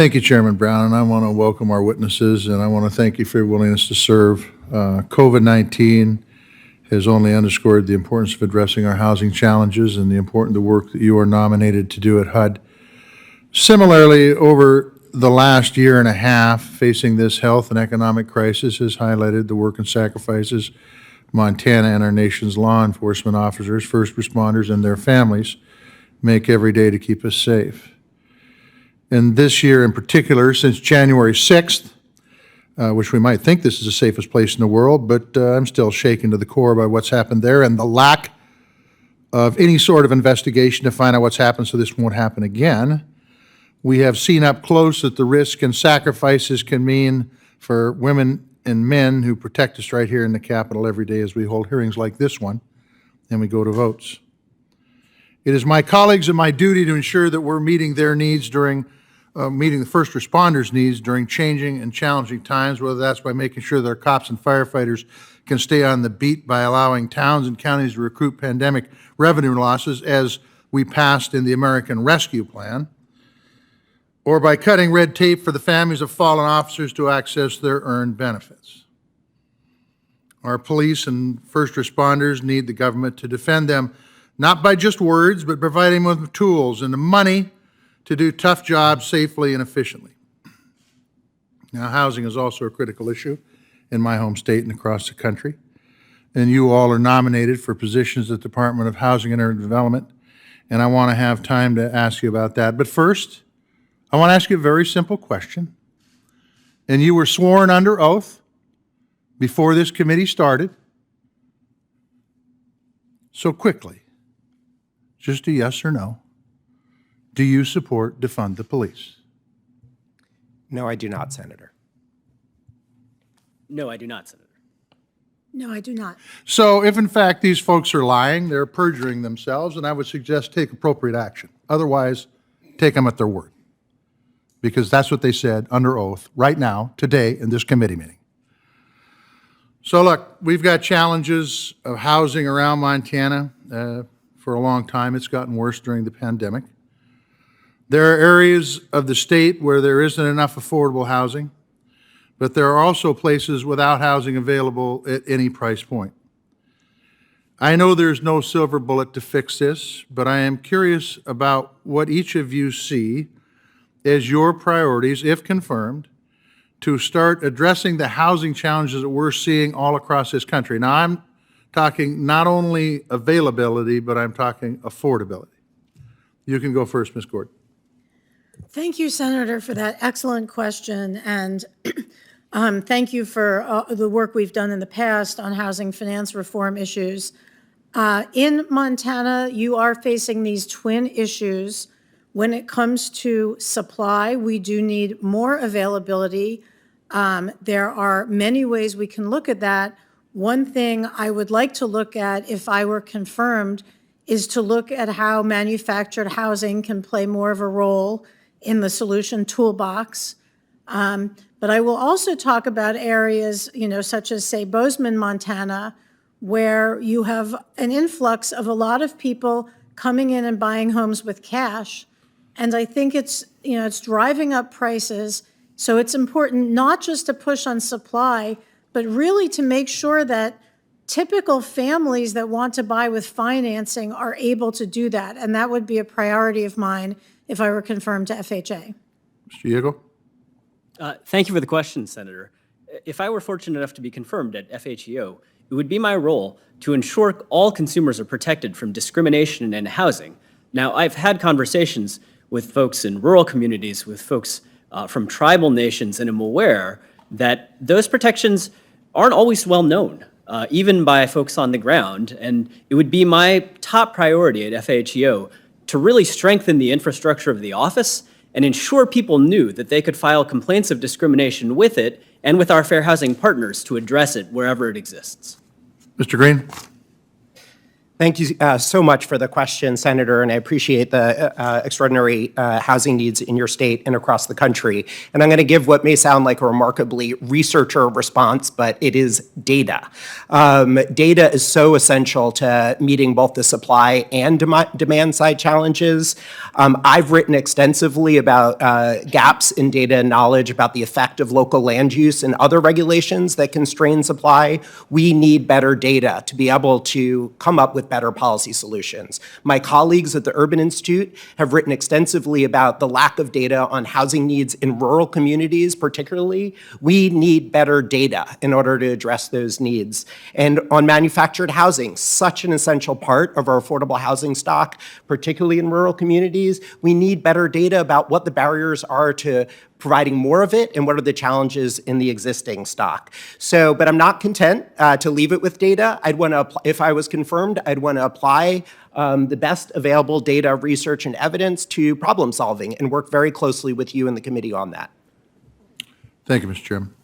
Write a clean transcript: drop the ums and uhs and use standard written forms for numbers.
Thank you, Chairman Brown, and I want to welcome our witnesses, and I want to thank you for your willingness to serve. COVID-19 has only underscored the importance of addressing our housing challenges and the important work that you are nominated to do at HUD. Similarly, over the last year and a half, facing this health and economic crisis has highlighted the work and sacrifices Montana and our nation's law enforcement officers, first responders, and their families make every day to keep us safe. And this year in particular, since January 6th, which we might think this is the safest place in the world, but I'm still shaken to the core by what's happened there and the lack of any sort of investigation to find out what's happened so this won't happen again. We have seen up close that the risk and sacrifices can mean for women and men who protect us right here in the Capitol every day as we hold hearings like this one and we go to votes. It is my colleagues and my duty to ensure that we're meeting their needs during meeting the first responders' needs during changing and challenging times, whether that's by making sure that our cops and firefighters can stay on the beat by allowing towns and counties to recoup pandemic revenue losses as we passed in the American Rescue Plan, or by cutting red tape for the families of fallen officers to access their earned benefits. Our police and first responders need the government to defend them, not by just words, but providing them with tools and the money to do tough jobs safely and efficiently. Now, housing is also a critical issue in my home state and across the country, and you all are nominated for positions at the Department of Housing and Urban Development, and I want to have time to ask you about that. But first, I want to ask you a very simple question, and you were sworn under oath before this committee started. So quickly, just a yes or no. Do you support defund the police? No, I do not, Senator. No, I do not, Senator. No, I do not. So if in fact these folks are lying, they're perjuring themselves, and I would suggest take appropriate action. Otherwise, take them at their word, because that's what they said under oath right now, today, in this committee meeting. So look, we've got challenges of housing around Montana for a long time. It's gotten worse during the pandemic. There are areas of the state where there isn't enough affordable housing, but there are also places without housing available at any price point. I know there's no silver bullet to fix this, but I am curious about what each of you see as your priorities, if confirmed, to start addressing the housing challenges that we're seeing all across this country. Now, I'm talking not only availability, but I'm talking affordability. You can go first, Ms. Gordon. Thank you, Senator, for that excellent question. And thank you for the work we've done in the past on housing finance reform issues. In Montana, you are facing these twin issues. When it comes to supply, we do need more availability. There are many ways we can look at that. One thing I would like to look at, if I were confirmed, is to look at how manufactured housing can play more of a role in the solution toolbox. But I will also talk about areas, such as, say, Bozeman, Montana, where you have an influx of a lot of people coming in and buying homes with cash. And I think it's driving up prices. So it's important not just to push on supply, but really to make sure that typical families that want to buy with financing are able to do that. And that would be a priority of mine if I were confirmed to FHA. Mr. Diego? Thank you for the question, Senator. If I were fortunate enough to be confirmed at FHEO, it would be my role to ensure all consumers are protected from discrimination in housing. Now, I've had conversations with folks in rural communities, with folks from tribal nations, and I'm aware that those protections aren't always well known, even by folks on the ground. And it would be my top priority at FHEO to really strengthen the infrastructure of the office and ensure people knew that they could file complaints of discrimination with it and with our fair housing partners to address it wherever it exists. Mr. Green? Thank you so much for the question, Senator, and I appreciate the extraordinary housing needs in your state and across the country. And I'm going to give what may sound like a remarkably researcher response, but it is data. Data is so essential to meeting both the supply and demand side challenges. I've written extensively about gaps in data and knowledge about the effect of local land use and other regulations that constrain supply. We need better data to be able to come up with better policy solutions. My colleagues at the Urban Institute have written extensively about the lack of data on housing needs in rural communities, particularly. We need better data in order to address those needs. And on manufactured housing, such an essential part of our affordable housing stock, particularly in rural communities, we need better data about what the barriers are to providing more of it and what are the challenges in the existing stock. So, but I'm not content to leave it with data. I'd want to, if I was confirmed, I'd want to apply the best available data, research, and evidence to problem solving and work very closely with you and the committee on that. Thank you, Mr. Chairman.